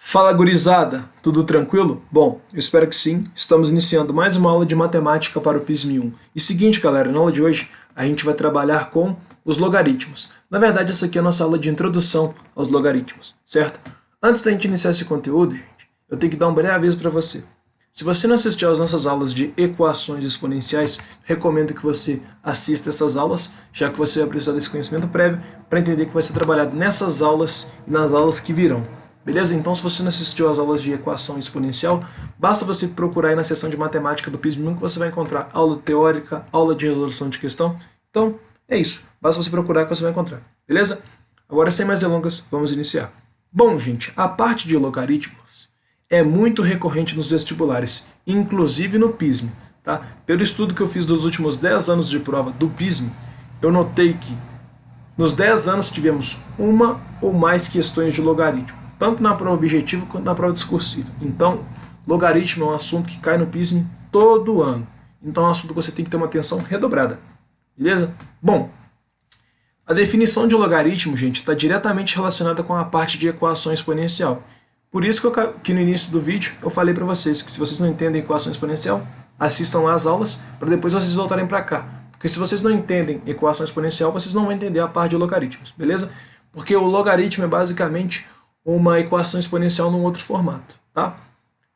Fala, gurizada, tudo tranquilo? Bom, eu espero que sim. Estamos iniciando mais uma aula de matemática para o PISM 1. E seguinte, galera, na aula de hoje a gente vai trabalhar com os logaritmos. Na verdade, essa aqui é a nossa aula de introdução aos logaritmos, certo? Antes da gente iniciar esse conteúdo, gente, eu tenho que dar um breve aviso para você. Se você não assistiu às nossas aulas de equações exponenciais, recomendo que você assista essas aulas, já que você vai precisar desse conhecimento prévio para entender que vai ser trabalhado nessas aulas e nas aulas que virão. Beleza? Então, se você não assistiu às aulas de equação exponencial, basta você procurar aí na seção de matemática do PISM 1 que você vai encontrar aula teórica, aula de resolução de questão. Então, é isso. Basta você procurar que você vai encontrar. Beleza? Agora, sem mais delongas, vamos iniciar. Bom, gente, a parte de logaritmos é muito recorrente nos vestibulares, inclusive no PISM. Tá? Pelo estudo que eu fiz dos últimos 10 anos de prova do PISM, eu notei que nos 10 anos tivemos uma ou mais questões de logaritmo, tanto na prova objetiva quanto na prova discursiva. Então, logaritmo é um assunto que cai no PISM todo ano. Então é um assunto que você tem que ter uma atenção redobrada. Beleza? Bom, a definição de logaritmo, gente, está diretamente relacionada com a parte de equação exponencial. Por isso que no início do vídeo eu falei para vocês que se vocês não entendem equação exponencial, assistam lá as aulas para depois vocês voltarem para cá. Porque se vocês não entendem equação exponencial, vocês não vão entender a parte de logaritmos, beleza? Porque o logaritmo é basicamente uma equação exponencial num outro formato, tá?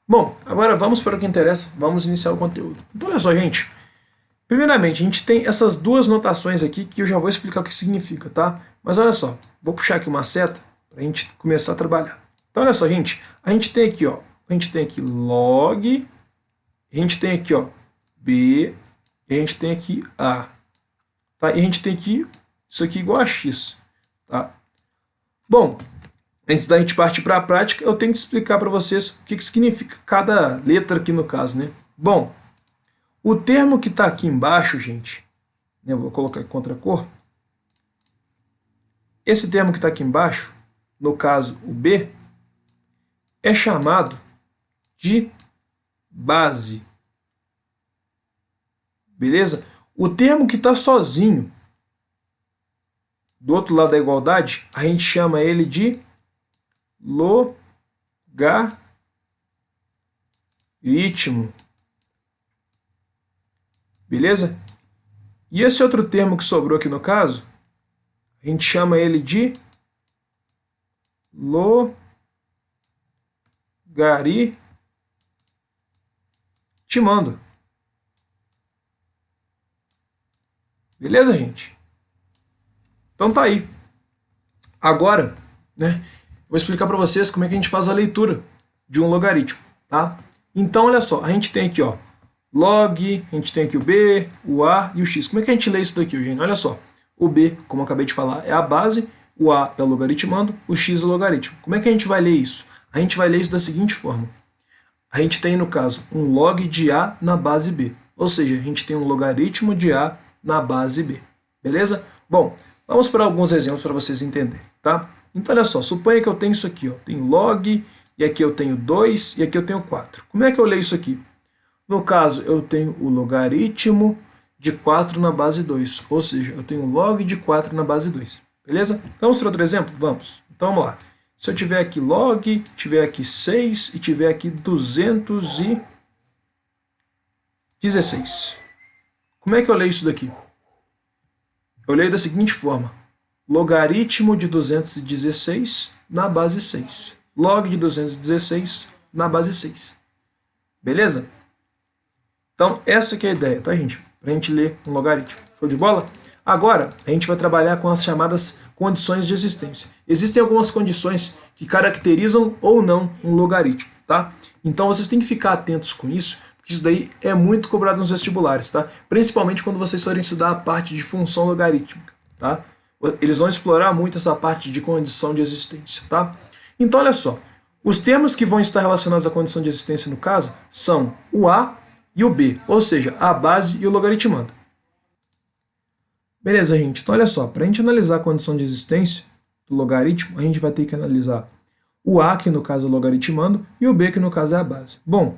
Bom, agora vamos para o que interessa, vamos iniciar o conteúdo. Então olha só, gente. Primeiramente, a gente tem essas duas notações aqui que eu já vou explicar o que significa, tá? Mas olha só, vou puxar aqui uma seta para a gente começar a trabalhar. Então olha só, gente, a gente tem aqui, ó, a gente tem aqui log, a gente tem aqui, ó, b, e a gente tem aqui a, tá? E a gente tem aqui isso aqui igual a x, tá? Bom, antes da gente partir para a prática, eu tenho que explicar para vocês o que significa cada letra aqui no caso, né? Bom, o termo que está aqui embaixo, gente, eu vou colocar contra a cor. Esse termo que está aqui embaixo, no caso o B, é chamado de base. Beleza? O termo que está sozinho, do outro lado da igualdade, a gente chama ele de logaritmo. Beleza? E esse outro termo que sobrou aqui no caso, a gente chama ele de logaritmando. Beleza, gente? Então tá aí. Agora, né, vou explicar para vocês como é que a gente faz a leitura de um logaritmo, tá? Então, olha só, a gente tem aqui, ó, log, a gente tem aqui o b, o a e o x. Como é que a gente lê isso daqui, gente? Olha só, o b, como eu acabei de falar, é a base, o a é o logaritmando, o x é o logaritmo. Como é que a gente vai ler isso? A gente vai ler isso da seguinte forma. A gente tem, no caso, um log de a na base b. Ou seja, a gente tem um logaritmo de a na base b. Beleza? Bom, vamos para alguns exemplos para vocês entenderem, tá? Então, olha só, suponha que eu tenho isso aqui, ó. Tenho log, e aqui eu tenho 2, e aqui eu tenho 4. Como é que eu leio isso aqui? No caso, eu tenho o logaritmo de 4 na base 2, ou seja, eu tenho log de 4 na base 2. Beleza? Vamos para outro exemplo? Vamos. Então, vamos lá. Se eu tiver aqui log, tiver aqui 6 e tiver aqui 216. Como é que eu leio isso daqui? Eu leio da seguinte forma. Logaritmo de 216 na base 6. Log de 216 na base 6. Beleza? Então, essa que é a ideia, tá, gente? Para a gente ler um logaritmo. Show de bola? Agora, a gente vai trabalhar com as chamadas condições de existência. Existem algumas condições que caracterizam ou não um logaritmo, tá? Então, vocês têm que ficar atentos com isso, porque isso daí é muito cobrado nos vestibulares, tá? Principalmente quando vocês forem estudar a parte de função logarítmica, tá? Eles vão explorar muito essa parte de condição de existência, tá? Então, olha só. Os termos que vão estar relacionados à condição de existência, no caso, são o a e o b, ou seja, a base e o logaritmando. Beleza, gente? Então, olha só, para a gente analisar a condição de existência do logaritmo, a gente vai ter que analisar o a, que no caso é o logaritmando, e o b, que no caso é a base. Bom,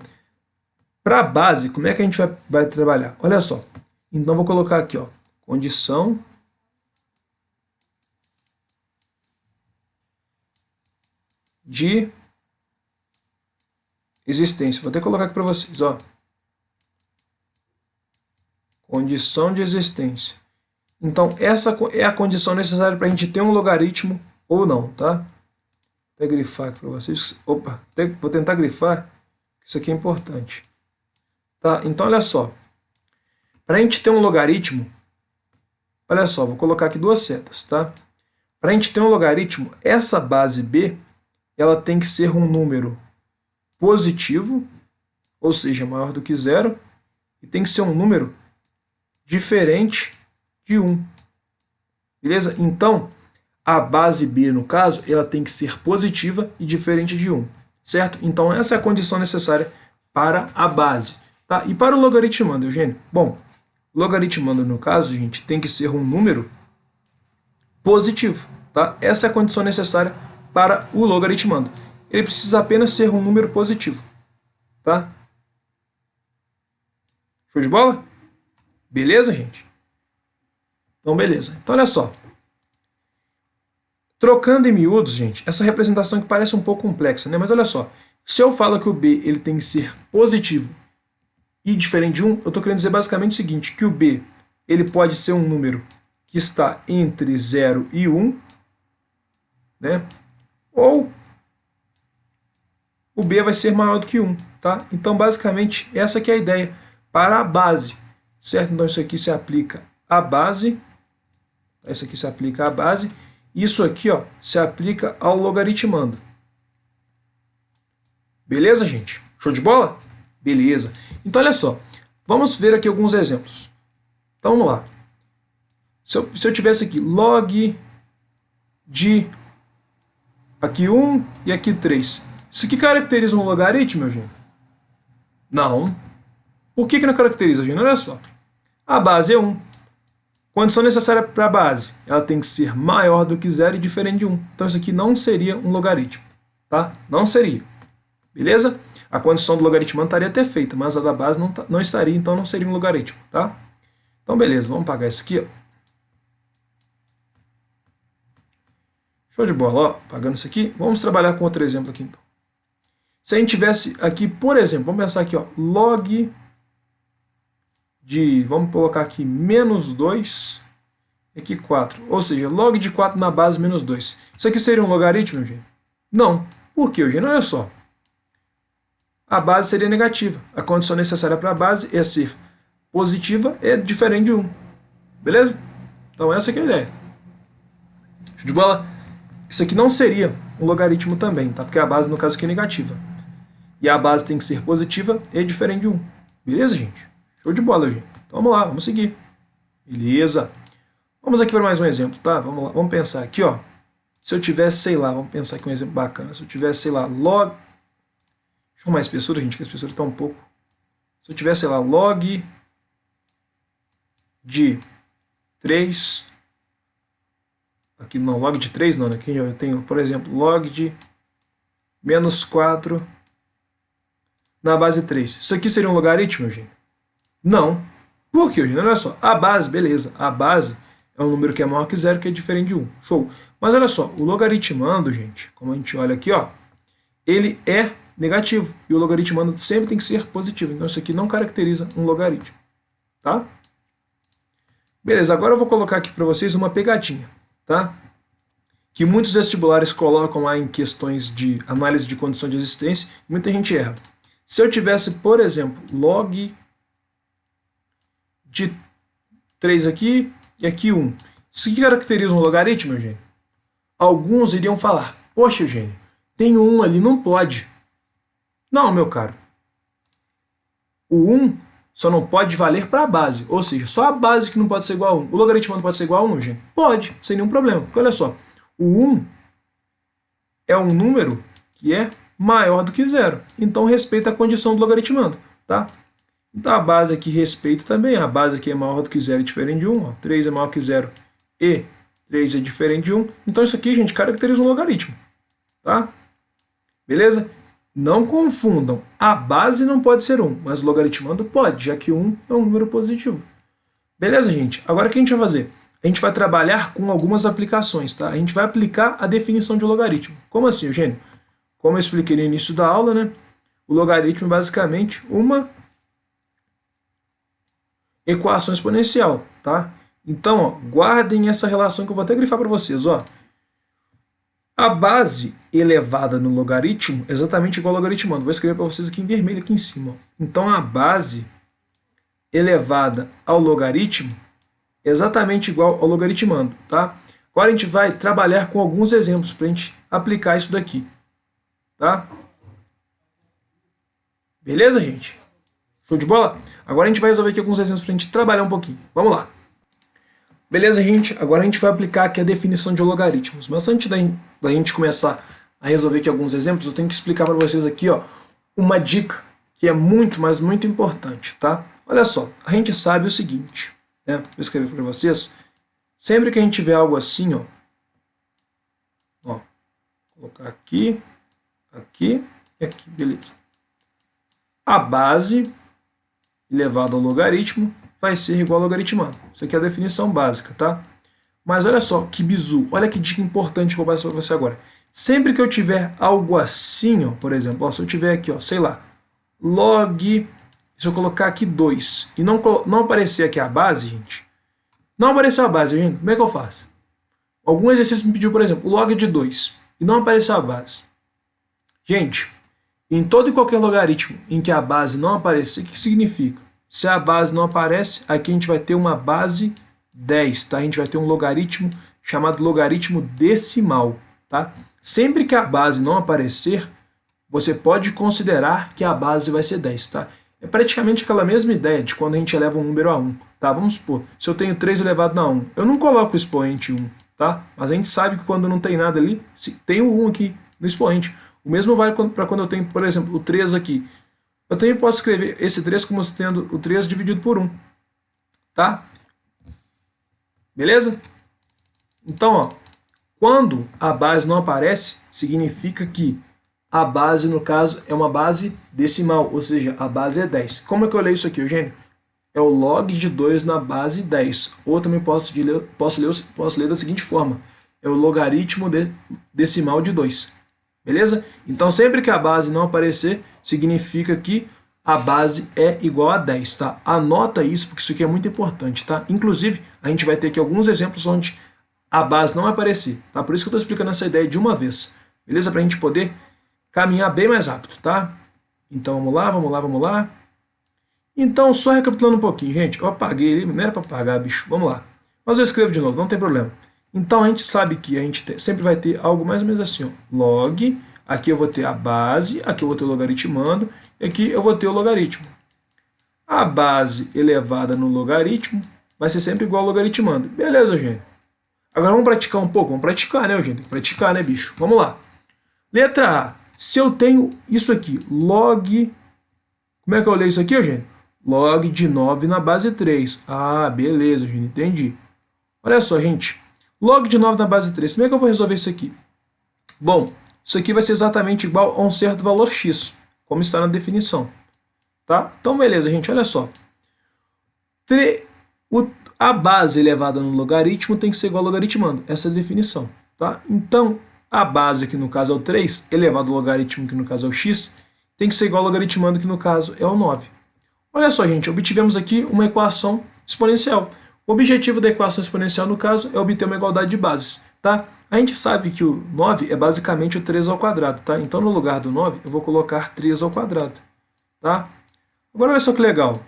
para a base, como é que a gente vai trabalhar? Olha só, então vou colocar aqui, ó, condição de existência. Vou até colocar aqui para vocês, ó. Condição de existência. Então, essa é a condição necessária para a gente ter um logaritmo ou não, tá? Vou até grifar aqui para vocês. Opa, vou tentar grifar, isso aqui é importante. Tá? Então, olha só. Para a gente ter um logaritmo, olha só, vou colocar aqui duas setas, tá? Para a gente ter um logaritmo, essa base b, ela tem que ser um número positivo, ou seja, maior do que zero, e tem que ser um número diferente de 1. Beleza? Então, a base b, no caso, ela tem que ser positiva e diferente de 1. Certo? Então, essa é a condição necessária para a base. Tá? E para o logaritmando, Eugênio? Bom, logaritmando, no caso, gente, tem que ser um número positivo. Tá? Essa é a condição necessária para o logaritmando. Ele precisa apenas ser um número positivo. Tá? Show de bola? Beleza, gente? Então, beleza. Então, olha só. Trocando em miúdos, gente, essa representação que parece um pouco complexa, né? Mas olha só. Se eu falo que o b ele tem que ser positivo e diferente de 1, eu estou querendo dizer basicamente o seguinte, que o b ele pode ser um número que está entre 0 e 1, né? Ou o b vai ser maior do que 1, tá? Então, basicamente, essa que é a ideia para a base, certo? Então, isso aqui se aplica à base, isso aqui se aplica à base, isso aqui, ó, se aplica ao logaritmando. Beleza, gente? Show de bola? Beleza. Então, olha só, vamos ver aqui alguns exemplos. Então, vamos lá. Se eu tivesse aqui log de aqui 1 e aqui 3, isso aqui caracteriza um logaritmo, meu gente? Não. Por que não caracteriza, gente? Olha só. A base é 1. Condição necessária para a base, ela tem que ser maior do que 0 e diferente de 1. Então, isso aqui não seria um logaritmo. Tá? Não seria. Beleza? A condição do logaritmando estaria até feita, mas a da base não estaria, então não seria um logaritmo. Tá? Então, beleza. Vamos apagar isso aqui, ó. Show de bola. Ó, apagando isso aqui. Vamos trabalhar com outro exemplo aqui, então. Se a gente tivesse aqui, por exemplo, vamos pensar aqui, ó, log de, vamos colocar aqui, menos 2, e aqui 4. Ou seja, log de 4 na base menos 2. Isso aqui seria um logaritmo, Eugênio? Não. Por quê, Eugênio? Olha só. A base seria negativa. A condição necessária para a base é ser positiva e diferente de 1. Beleza? Então essa aqui é a ideia. Show de bola? Isso aqui não seria um logaritmo também, tá? Porque a base, no caso aqui, é negativa. E a base tem que ser positiva e diferente de 1. Beleza, gente? Show de bola, gente. Então vamos lá, vamos seguir. Beleza. Vamos aqui para mais um exemplo, tá? Vamos lá, vamos pensar aqui, ó. Se eu tivesse, sei lá, vamos pensar aqui um exemplo bacana. Se eu tivesse, sei lá, log... Deixa eu arrumar a espessura, gente, que a espessura está um pouco... Se eu tivesse, sei lá, log de 3... Aqui não, log de 3 não, né? Aqui eu tenho, por exemplo, log de menos 4 na base 3. Isso aqui seria um logaritmo, gente? Não. Por quê, gente? Olha só, a base, beleza, a base é um número que é maior que 0, que é diferente de 1. Show. Mas olha só, o logaritmando, gente, como a gente olha aqui, ó, ele é negativo. E o logaritmando sempre tem que ser positivo. Então isso aqui não caracteriza um logaritmo. Tá? Beleza, agora eu vou colocar aqui para vocês uma pegadinha, tá? Que muitos vestibulares colocam lá em questões de análise de condição de existência, e muita gente erra. Se eu tivesse, por exemplo, log de 3 aqui e aqui 1. Isso aqui caracteriza um logaritmo, Eugênio? Alguns iriam falar, poxa, Eugênio, tem 1 ali, não pode. Não, meu caro. O 1 só não pode valer para a base, ou seja, só a base que não pode ser igual a 1. O logaritmando pode ser igual a 1, Eugênio? Pode, sem nenhum problema. Porque olha só, o 1 é um número que é maior do que 0. Então respeita a condição do logaritmando, tá? Então a base aqui respeita também, a base aqui é maior do que 0 e diferente de 1, ó. 3 é maior que 0 e 3 é diferente de 1. Então isso aqui, gente, caracteriza um logaritmo, tá? Beleza? Não confundam, a base não pode ser 1, mas o logaritmando pode, já que 1 é um número positivo. Beleza, gente? Agora o que a gente vai fazer? A gente vai trabalhar com algumas aplicações, tá? A gente vai aplicar a definição de logaritmo. Como assim, Eugênio? Como eu expliquei no início da aula, né? O O logaritmo é basicamente uma equação exponencial, tá? Então, ó, guardem essa relação que eu vou até grifar para vocês, ó. A base elevada no logaritmo é exatamente igual ao logaritmando. Vou escrever para vocês aqui em vermelho aqui em cima, ó. Então, a base elevada ao logaritmo é exatamente igual ao logaritmando, tá? Agora a gente vai trabalhar com alguns exemplos para a gente aplicar isso daqui, tá? Beleza, gente? Show de bola? Agora a gente vai resolver aqui alguns exemplos para a gente trabalhar um pouquinho. Vamos lá. Beleza, gente? Agora a gente vai aplicar aqui a definição de logaritmos. Mas antes da gente começar a resolver aqui alguns exemplos, eu tenho que explicar para vocês aqui, ó, uma dica que é muito, mas muito importante, tá? Olha só, a gente sabe o seguinte, né? Vou escrever para vocês. Sempre que a gente tiver algo assim, ó, vou colocar aqui, aqui e aqui, beleza. A base elevado ao logaritmo vai ser igual ao logaritmando. Isso aqui é a definição básica, tá? Mas olha só que bizu, olha que dica importante que eu vou passar para você agora. Sempre que eu tiver algo assim, ó, por exemplo, ó, se eu tiver aqui, ó, sei lá, log, se eu colocar aqui 2 e não aparecer aqui a base, gente, não apareceu a base, gente, como é que eu faço? Algum exercício me pediu, por exemplo, log de 2 e não apareceu a base. Gente, em todo e qualquer logaritmo em que a base não aparecer, o que significa? Se a base não aparece, aqui a gente vai ter uma base 10, tá? A gente vai ter um logaritmo chamado logaritmo decimal, tá? Sempre que a base não aparecer, você pode considerar que a base vai ser 10, tá? É praticamente aquela mesma ideia de quando a gente eleva um número a 1, tá? Vamos supor, se eu tenho 3 elevado a 1, eu não coloco o expoente 1, tá? Mas a gente sabe que quando não tem nada ali, tem o 1 aqui no expoente. O mesmo vale para quando eu tenho, por exemplo, o 3 aqui. Eu também posso escrever esse 3 como tendo o 3 dividido por 1, tá? Beleza? Então, ó, quando a base não aparece, significa que a base, no caso, é uma base decimal, ou seja, a base é 10. Como é que eu leio isso aqui, Eugênio? É o log de 2 na base 10. Ou também posso ler da seguinte forma. É o logaritmo decimal de 2. Beleza? Então, sempre que a base não aparecer, significa que a base é igual a 10, tá? Anota isso, porque isso aqui é muito importante, tá? Inclusive, a gente vai ter aqui alguns exemplos onde a base não vai aparecer, tá? Por isso que eu estou explicando essa ideia de uma vez, beleza? Para a gente poder caminhar bem mais rápido, tá? Então, vamos lá, vamos lá, vamos lá. Então, só recapitulando um pouquinho, gente. Eu apaguei ele, não era para apagar, bicho. Vamos lá. Mas eu escrevo de novo, não tem problema. Então, a gente sabe que a gente sempre vai ter algo mais ou menos assim, ó. Log, aqui eu vou ter a base, aqui eu vou ter o logaritmando, e aqui eu vou ter o logaritmo. A base elevada no logaritmo vai ser sempre igual ao logaritmando. Beleza, gente? Agora vamos praticar um pouco? Vamos praticar, né, gente? Tem que praticar, né, bicho? Vamos lá. Letra A. Se eu tenho isso aqui, log... Como é que eu leio isso aqui, gente? Log de 9 na base 3. Ah, beleza, gente, entendi. Olha só, gente. Log de 9 na base 3. Como é que eu vou resolver isso aqui? Bom, isso aqui vai ser exatamente igual a um certo valor x, como está na definição. Tá? Então, beleza, gente, olha só. A base elevada no logaritmo tem que ser igual ao logaritmando. Essa é a definição. Tá? Então, a base, que no caso é o 3, elevado ao logaritmo, que no caso é o x, tem que ser igual ao logaritmando, que no caso é o 9. Olha só, gente, obtivemos aqui uma equação exponencial. O objetivo da equação exponencial, no caso, é obter uma igualdade de bases. Tá? A gente sabe que o 9 é basicamente o 3 ao quadrado. Tá? Então, no lugar do 9, eu vou colocar 3 ao quadrado. Tá? Agora, olha só que legal.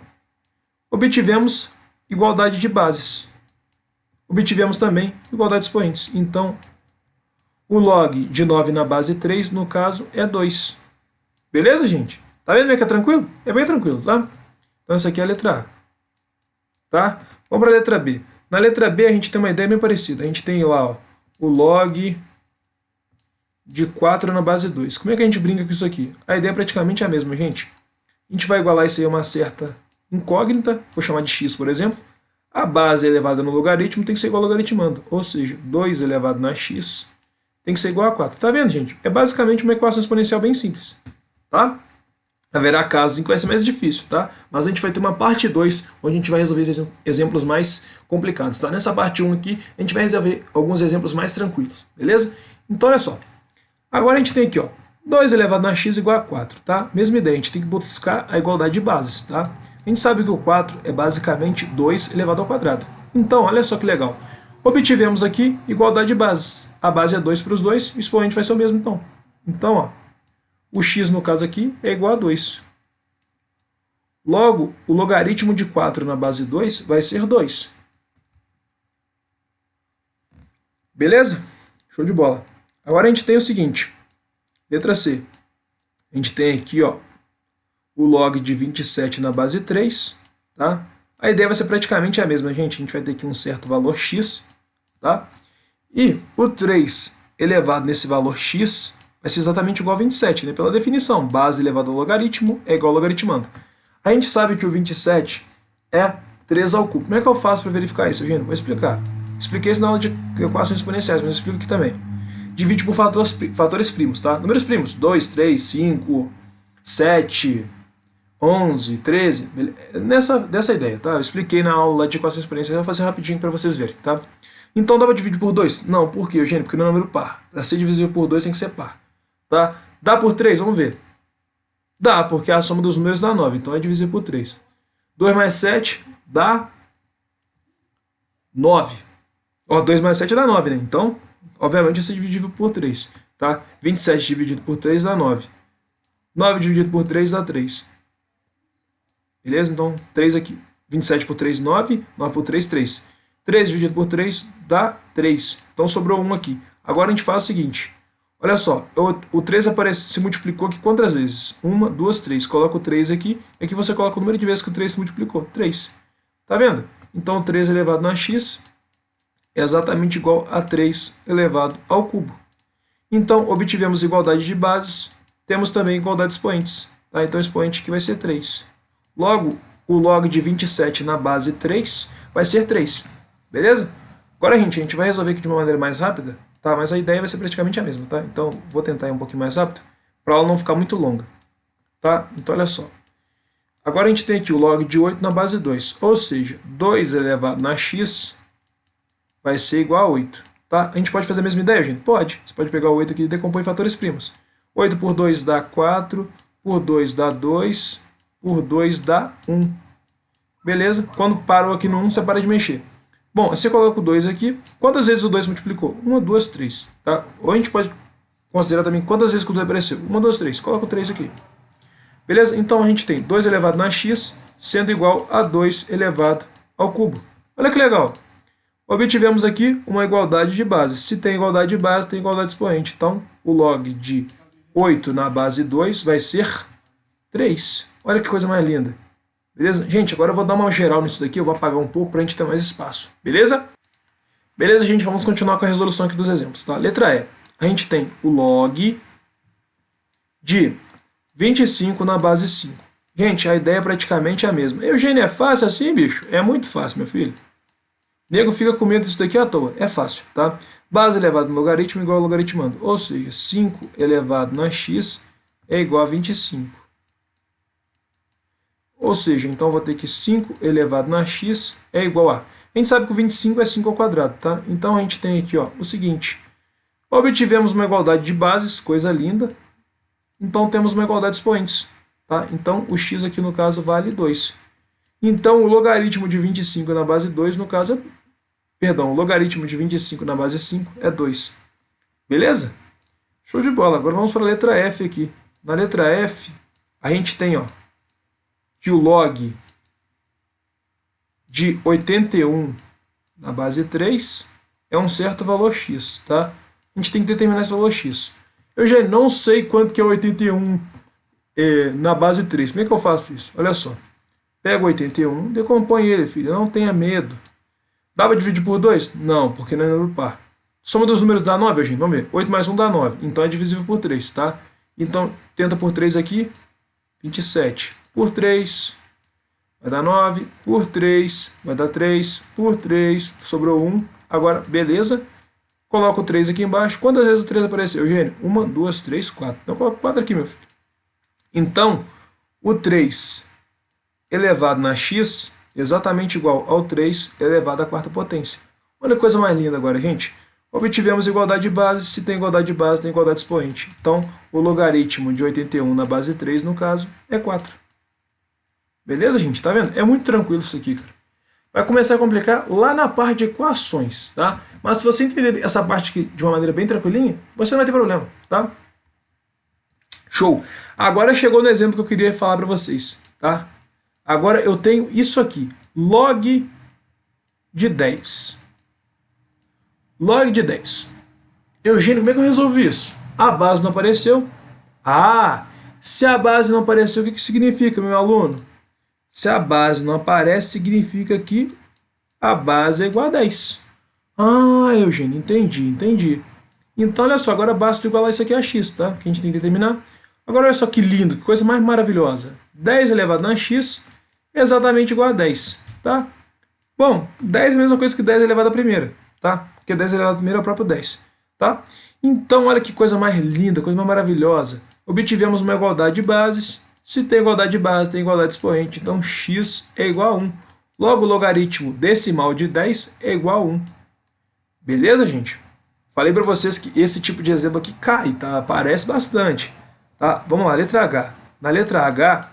Obtivemos igualdade de bases. Obtivemos também igualdade de expoentes. Então, o log de 9 na base 3, no caso, é 2. Beleza, gente? Tá vendo como é que é tranquilo? É bem tranquilo, tá? Então, essa aqui é a letra A. Tá? Vamos para a letra B. Na letra B, a gente tem uma ideia bem parecida. A gente tem lá, ó, o log de 4 na base 2. Como é que a gente brinca com isso aqui? A ideia é praticamente a mesma, gente. A gente vai igualar isso aí a uma certa incógnita, vou chamar de x, por exemplo. A base elevada no logaritmo tem que ser igual ao logaritmando, ou seja, 2 elevado na x tem que ser igual a 4. Tá vendo, gente? É basicamente uma equação exponencial bem simples. Tá? Haverá casos em que vai ser mais difícil, tá? Mas a gente vai ter uma parte 2, onde a gente vai resolver exemplos mais complicados, tá? Nessa parte 1 aqui, a gente vai resolver alguns exemplos mais tranquilos, beleza? Então, olha só. Agora a gente tem aqui, ó, 2 elevado a x igual a 4, tá? Mesma ideia, a gente tem que buscar a igualdade de bases, tá? A gente sabe que o 4 é basicamente 2 elevado ao quadrado. Então, olha só que legal. Obtivemos aqui igualdade de bases. A base é 2 para os dois, o expoente vai ser o mesmo então. Então, ó, o x no caso aqui é igual a 2. Logo, o logaritmo de 4 na base 2 vai ser 2. Beleza? Show de bola. Agora a gente tem o seguinte, letra C. A gente tem aqui, ó, o log de 27 na base 3, tá? A ideia vai ser praticamente a mesma, gente. A gente vai ter aqui um certo valor x, tá? E o 3 elevado nesse valor x vai ser exatamente igual a 27, né? Pela definição, base elevado ao logaritmo é igual ao logaritmando. A gente sabe que o 27 é 3 ao cubo. Como é que eu faço para verificar isso, Eugênio? Vou explicar. Expliquei isso na aula de equações exponenciais, mas eu explico aqui também. Divide por fatores primos, tá? Números primos, 2, 3, 5, 7, 11, 13, dessa ideia, tá? Eu expliquei na aula de equações exponenciais, eu vou fazer rapidinho para vocês verem, tá? Então dá para dividir por 2? Não, por quê, Eugênio? Porque não é número par. Para ser divisível por 2 tem que ser par, tá? Dá por 3? Vamos ver. Dá, porque a soma dos números dá 9, então é divisível por 3. 2 mais 7 dá 9. Ó, 2 mais 7 dá 9, né? Então, obviamente, isso é dividível por 3, tá? 27 dividido por 3 dá 9. 9 dividido por 3 dá 3. Beleza? Então, 3 aqui. 27 por 3, 9. 9 por 3, 3. 3 dividido por 3 dá 3. Então, sobrou 1 aqui. Agora, a gente faz o seguinte. Olha só, o 3 se multiplicou aqui quantas vezes? 1, 2, 3. Coloca o 3 aqui. E aqui você coloca o número de vezes que o 3 se multiplicou. 3. Tá vendo? Então, 3 elevado a x é exatamente igual a 3 elevado ao cubo. Então, obtivemos igualdade de bases. Temos também igualdade de expoentes. Tá? Então, o expoente aqui vai ser 3. Logo, o log de 27 na base 3 vai ser 3. Beleza? Agora, gente, a gente vai resolver aqui de uma maneira mais rápida, tá? Mas a ideia vai ser praticamente a mesma, tá? Então, vou tentar ir um pouquinho mais rápido, para ela não ficar muito longa, tá? Então, olha só. Agora a gente tem aqui o log de 8 na base 2, ou seja, 2 elevado na x vai ser igual a 8, tá? A gente pode fazer a mesma ideia, gente? Pode. Você pode pegar o 8 aqui e decompor em fatores primos. 8 por 2 dá 4, por 2 dá 2, por 2 dá 1. Beleza? Quando parou aqui no 1, você para de mexer. Bom, você coloca o 2 aqui. Quantas vezes o 2 multiplicou? 1, 2, 3. Tá? Ou a gente pode considerar também quantas vezes que o 2 apareceu. 1, 2, 3. Coloca o 3 aqui. Beleza? Então a gente tem 2 elevado na x sendo igual a 2 elevado ao cubo. Olha que legal. Obtivemos aqui uma igualdade de bases. Se tem igualdade de base, tem igualdade de expoente. Então, o log de 8 na base 2 vai ser 3. Olha que coisa mais linda. Beleza? Gente, agora eu vou dar uma geral nisso daqui, eu vou apagar um pouco para a gente ter mais espaço. Beleza? Beleza, gente? Vamos continuar com a resolução aqui dos exemplos. Tá? Letra E. A gente tem o log de 25 na base 5. Gente, a ideia é praticamente a mesma. Eugênio, é fácil assim, bicho? É muito fácil, meu filho. Nego fica com medo disso daqui à toa. É fácil, tá? Base elevado no logaritmo igual ao logaritmando. Ou seja, 5 elevado na x é igual a 25. Ou seja, então eu vou ter que 5 elevado na x é igual a... A gente sabe que o 25 é 5 ao quadrado, tá? Então a gente tem aqui, ó, o seguinte. Obtivemos uma igualdade de bases, coisa linda. Então temos uma igualdade de expoentes, tá? Então o x aqui no caso vale 2. Então o logaritmo de 25 na base 2, no caso, perdão, o logaritmo de 25 na base 5 é 2. Beleza? Show de bola. Agora vamos para a letra F aqui. Na letra F, a gente tem, ó, que o log de 81 na base 3 é um certo valor x, tá? A gente tem que determinar esse valor x. Eu já não sei quanto que é 81 na base 3. Como é que eu faço isso? Olha só. Pega o 81, decompõe ele, filho. Não tenha medo. Dá para dividir por 2? Não, porque não é número par. Soma dos números dá 9, gente. Vamos ver. 8 mais 1 dá 9. Então é divisível por 3, tá? Então, tenta por 3 aqui. 27. Por 3 vai dar 9. Por 3 vai dar 3. Por 3 sobrou 1. Agora, beleza. Coloca o 3 aqui embaixo. Quantas vezes o 3 apareceu, Eugênio? 1, 2, 3, 4. Então, coloca 4 aqui, meu filho. Então, o 3 elevado na x é exatamente igual ao 3 elevado à quarta potência. Olha que coisa mais linda agora, gente. Obtivemos igualdade de base. Se tem igualdade de base, tem igualdade de expoente. Então, o logaritmo de 81 na base 3, no caso, é 4. Beleza, gente? Tá vendo? É muito tranquilo isso aqui, cara. Vai começar a complicar lá na parte de equações, tá? Mas se você entender essa parte aqui de uma maneira bem tranquilinha, você não vai ter problema, tá? Show! Agora chegou no exemplo que eu queria falar para vocês, tá? Agora eu tenho isso aqui, log de 10. Log de 10. Eugênio, como é que eu resolvi isso? A base não apareceu. Ah, se a base não apareceu, o que significa, meu aluno? Se a base não aparece, significa que a base é igual a 10. Ah, Eugênio, entendi. Então, olha só, agora basta igualar isso aqui a x, tá? Que a gente tem que determinar. Agora, olha só que lindo, que coisa mais maravilhosa. 10 elevado a x é exatamente igual a 10, tá? Bom, 10 é a mesma coisa que 10 elevado à primeira, tá? Porque 10 elevado à primeira é o próprio 10, tá? Então, olha que coisa mais linda, coisa mais maravilhosa. Obtivemos uma igualdade de bases. Se tem igualdade de base, tem igualdade de expoente. Então, x é igual a 1. Logo, o logaritmo decimal de 10 é igual a 1. Beleza, gente? Falei para vocês que esse tipo de exemplo aqui cai, tá? Aparece bastante. Tá? Vamos lá, letra H. Na letra H,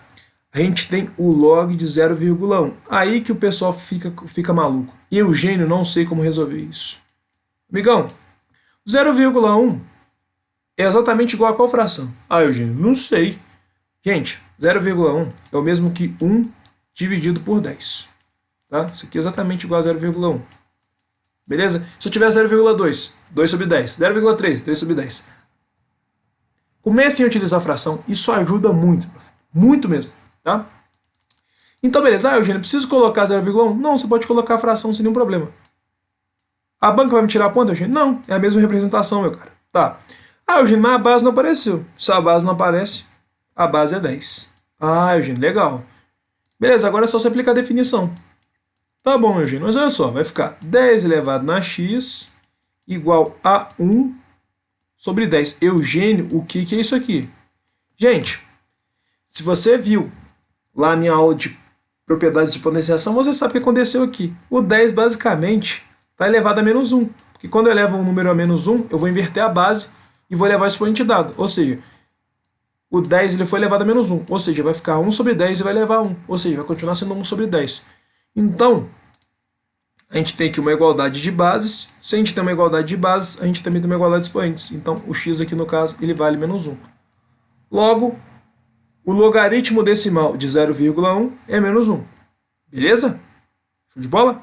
a gente tem o log de 0,1. Aí que o pessoal fica maluco. Eugênio, não sei como resolver isso. Amigão, 0,1 é exatamente igual a qual fração? Ah, Eugênio, não sei. Gente, 0,1 é o mesmo que 1 dividido por 10. Tá? Isso aqui é exatamente igual a 0,1. Beleza? Se eu tiver 0,2, 2 sobre 10. 0,3, 3 sobre 10. Comecem a utilizar a fração. Isso ajuda muito. Muito mesmo. Tá? Então, beleza. Ah, Eugênio, preciso colocar 0,1? Não, você pode colocar a fração sem nenhum problema. A banca vai me tirar a ponta, Eugênio? Não, é a mesma representação, meu cara. Tá. Ah, Eugênio, mas a base não apareceu. Se a base não aparece, a base é 10. Ah, Eugênio, legal. Beleza, agora é só você aplicar a definição. Tá bom, Eugênio, mas olha só, vai ficar 10 elevado na x igual a 1 sobre 10. Eugênio, o que é isso aqui? Gente, se você viu lá a minha aula de propriedades de potenciação, você sabe o que aconteceu aqui. O 10 basicamente está elevado a menos 1. Porque quando eu elevo um número a menos 1, eu vou inverter a base e vou elevar o expoente dado. Ou seja, o 10 ele foi elevado a menos 1. Ou seja, vai ficar 1 sobre 10 e vai levar a 1. Ou seja, vai continuar sendo 1 sobre 10. Então, a gente tem aqui uma igualdade de bases. Se a gente tem uma igualdade de bases, a gente também tem uma igualdade de expoentes. Então, o x aqui, no caso, ele vale menos 1. Logo, o logaritmo decimal de 0,1 é menos 1. Beleza? Show de bola?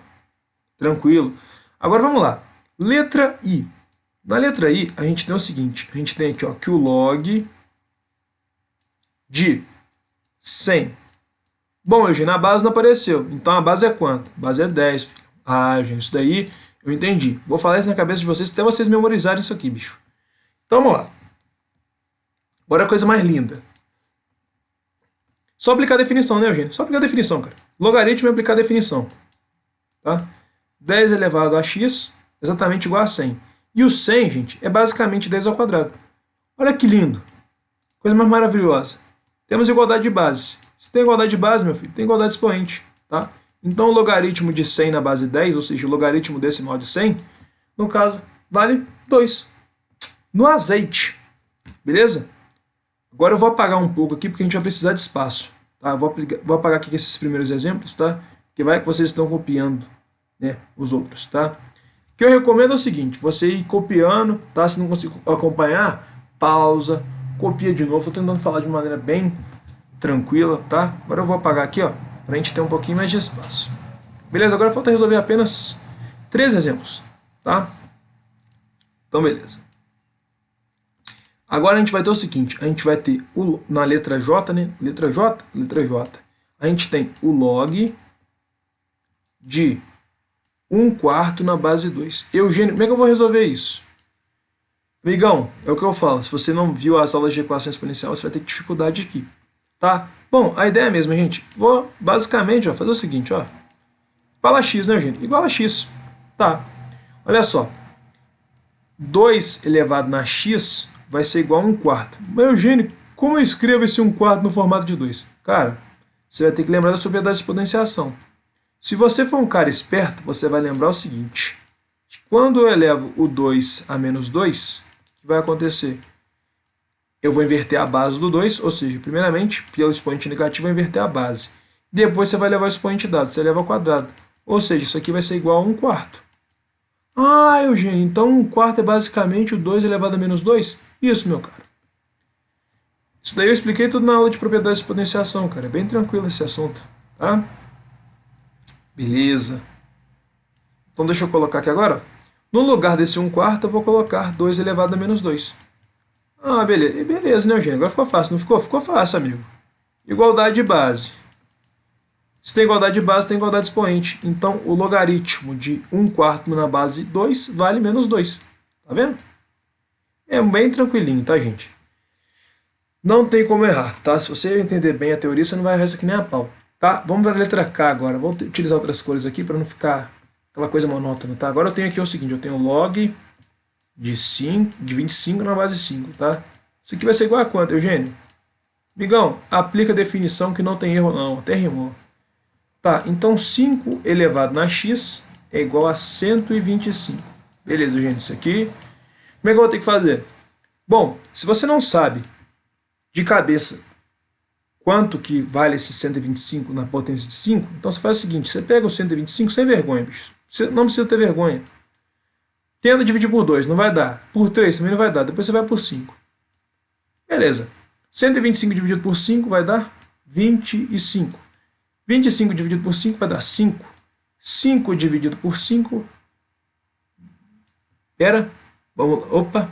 Tranquilo. Agora, vamos lá. Letra I. Na letra I, a gente tem o seguinte. A gente tem aqui ó, que o log de 100. Bom, Eugênio, a base não apareceu. Então, a base é quanto? A base é 10, filho. Ah, Eugênio, isso daí eu entendi. Vou falar isso na cabeça de vocês até vocês memorizarem isso aqui, bicho. Então, vamos lá. Agora a coisa mais linda. Só aplicar a definição, né, Eugênio? Só aplicar a definição, cara. Logaritmo é aplicar a definição. Tá? 10 elevado a x, exatamente igual a 100. E o 100, gente, é basicamente 10 ao quadrado. Olha que lindo. Coisa mais maravilhosa. Temos igualdade de base. Se tem igualdade de base, meu filho, tem igualdade de expoente. Tá? Então, o logaritmo de 100 na base 10, ou seja, o logaritmo decimal de 100, no caso, vale 2. No azeite. Beleza? Agora eu vou apagar um pouco aqui, porque a gente vai precisar de espaço. Tá? Vou apagar aqui esses primeiros exemplos, tá? Que vai que vocês estão copiando, né, os outros, tá? O que eu recomendo é o seguinte, você ir copiando, tá? Se não conseguir acompanhar, pausa, copia de novo. Estou tentando falar de maneira bem tranquila, tá? Agora eu vou apagar aqui, ó, para a gente ter um pouquinho mais de espaço. Beleza? Agora falta resolver apenas 3 exemplos, tá? Então, beleza. Agora a gente vai ter o seguinte, a gente vai ter na letra J, né? Letra J. A gente tem o log de 1/4 na base 2. Eugênio, como é que eu vou resolver isso? Amigão, é o que eu falo, se você não viu as aulas de equação exponencial, você vai ter dificuldade aqui, tá? Bom, a ideia é a mesma, gente. Vou basicamente ó, fazer o seguinte, ó. Igual a x, né, gente? Igual a x, tá? Olha só. 2 elevado na x vai ser igual a 1/4. Mas, Eugênio, como eu escrevo esse 1/4 no formato de 2? Cara, você vai ter que lembrar das propriedades de exponenciação. Se você for um cara esperto, você vai lembrar o seguinte. Quando eu elevo o 2 a menos 2, o que vai acontecer? Eu vou inverter a base do 2, ou seja, primeiramente, pelo expoente negativo, eu vou inverter a base. Depois você vai levar o expoente dado, você leva ao quadrado. Ou seja, isso aqui vai ser igual a 1/4. Ah, Eugênio, então 1/4 é basicamente o 2 elevado a menos 2? Isso, meu cara. Isso daí eu expliquei tudo na aula de propriedades de potenciação, cara. É bem tranquilo esse assunto, tá? Beleza. Então deixa eu colocar aqui agora. No lugar desse 1/4, eu vou colocar 2 elevado a menos 2. Ah, beleza. Beleza, né, Eugênio? Agora ficou fácil, não ficou? Ficou fácil, amigo. Igualdade de base. Se tem igualdade de base, tem igualdade de expoente. Então, o logaritmo de 1/4 na base 2 vale menos 2. Tá vendo? É bem tranquilinho, tá, gente? Não tem como errar, tá? Se você entender bem a teoria, você não vai errar isso aqui nem a pau. Tá? Vamos para a letra K agora. Vou utilizar outras cores aqui para não ficar aquela coisa monótona, tá? Agora eu tenho aqui o seguinte, eu tenho log de 25 na base 5, tá? Isso aqui vai ser igual a quanto, Eugênio? Migão, aplica a definição que não tem erro não, até rimou. Tá, então 5 elevado na x é igual a 125. Beleza, Eugênio, isso aqui. Como é que eu vou ter que fazer? Bom, se você não sabe de cabeça quanto que vale esse 125 na potência de 5, então você faz o seguinte, você pega o 125 sem vergonha, bicho. Você não precisa ter vergonha. Tenta dividir por 2, não vai dar. Por 3 também não vai dar, depois você vai por 5. Beleza. 125 dividido por 5 vai dar 25. 25 dividido por 5 vai dar 5. 5 dividido por 5... Pera. Vamos... Opa.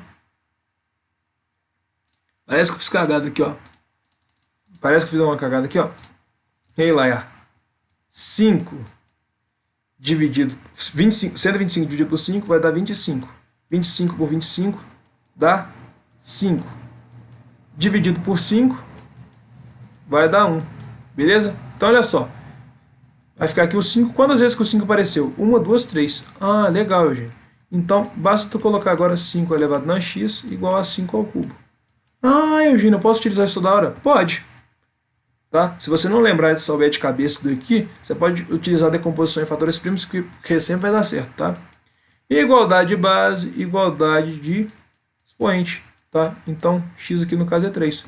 Parece que eu fiz cagada aqui, ó. Parece que eu fiz uma cagada aqui, ó. Ei, lá, 5 dividido... 125 dividido por 5 vai dar 25. 25 por 25 dá 5. Dividido por 5 vai dar 1. Beleza? Então, olha só. Vai ficar aqui o 5. Quantas vezes que o 5 apareceu? 1, 2, 3. Ah, legal, Eugênio. Então, basta tu colocar agora 5 elevado na x igual a 5 ao cubo. Ah, Eugênio, eu posso utilizar isso toda hora? Pode. Tá? Se você não lembrar de souber de cabeça do aqui, você pode utilizar a decomposição em fatores primos, que sempre vai dar certo, tá? Igualdade de base, igualdade de expoente, tá? Então, x aqui no caso é 3.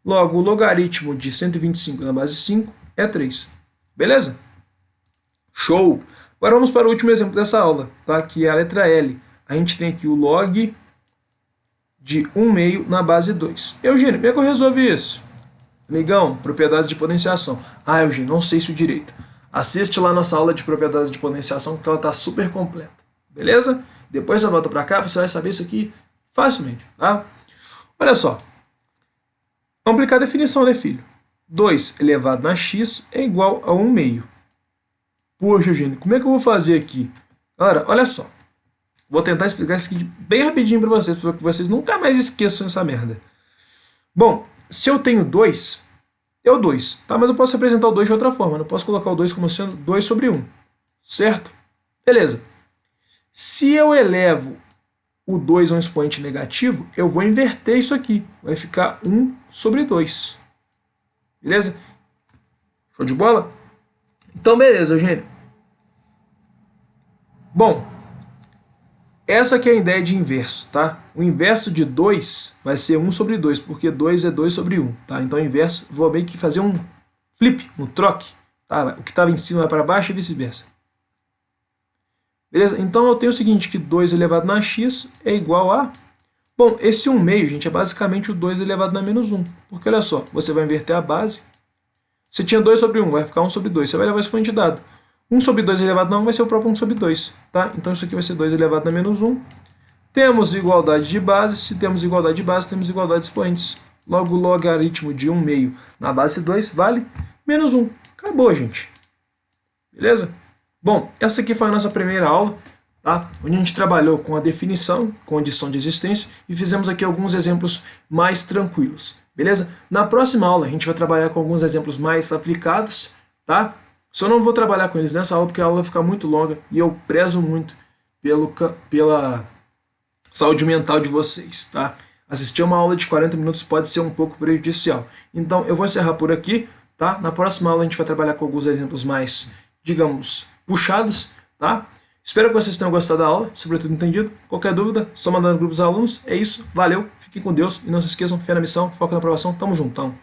Logo, o logaritmo de 125 na base 5 é 3. Beleza? Show! Agora vamos para o último exemplo dessa aula, tá? Que é a letra L. A gente tem aqui o log de 1/2 na base 2. Eugênio, como é que eu resolvi isso? Amigão, propriedades de potenciação. Ah, Eugênio, não sei isso direito. Assiste lá nossa aula de propriedades de potenciação, que ela está super completa. Beleza? Depois você volta para cá, você vai saber isso aqui facilmente, tá? Olha só. Vamos aplicar a definição, né, filho? 2 elevado na x é igual a 1/2. Poxa, Eugênio, como é que eu vou fazer aqui? Galera, olha só. Vou tentar explicar isso aqui bem rapidinho para vocês, para que vocês nunca mais esqueçam essa merda. Bom, se eu tenho 2, é o 2, tá? Mas eu posso representar o 2 de outra forma. Eu posso colocar o 2 como sendo 2 sobre 1, certo? Beleza. Se eu elevo o 2 a um expoente negativo, eu vou inverter isso aqui. Vai ficar 1 sobre 2. Beleza? Show de bola? Então, beleza, Eugênio. Bom, essa aqui é a ideia de inverso, tá? O inverso de 2 vai ser 1 sobre 2, porque 2 é 2 sobre 1, tá? Então, o inverso, vou meio que fazer um flip, um troque, tá? O que estava em cima vai para baixo e vice-versa. Beleza? Então, eu tenho o seguinte, que 2 elevado na x é igual a... Bom, esse 1/2, gente, é basicamente o 2 elevado na menos 1, porque olha só, você vai inverter a base. Você tinha 2 sobre 1, vai ficar 1 sobre 2. Você vai levar o expoente dado. 1 sobre 2 elevado a 1 vai ser o próprio 1 sobre 2. Tá? Então isso aqui vai ser 2 elevado a menos 1. Temos igualdade de base. Se temos igualdade de base, temos igualdade de expoentes. Logo, o logaritmo de 1/2 na base 2 vale menos 1. Acabou, gente. Beleza? Bom, essa aqui foi a nossa primeira aula, tá? Onde a gente trabalhou com a definição, condição de existência, e fizemos aqui alguns exemplos mais tranquilos. Beleza? Na próxima aula a gente vai trabalhar com alguns exemplos mais aplicados, tá? Só não vou trabalhar com eles nessa aula porque a aula vai ficar muito longa e eu prezo muito pela saúde mental de vocês, tá? Assistir uma aula de 40 minutos pode ser um pouco prejudicial. Então eu vou encerrar por aqui, tá? Na próxima aula a gente vai trabalhar com alguns exemplos mais, digamos, puxados, tá? Espero que vocês tenham gostado da aula, sobretudo entendido. Qualquer dúvida, só mandar no grupo dos alunos. É isso, valeu, fiquem com Deus e não se esqueçam, fé na missão, foco na aprovação, tamo juntão.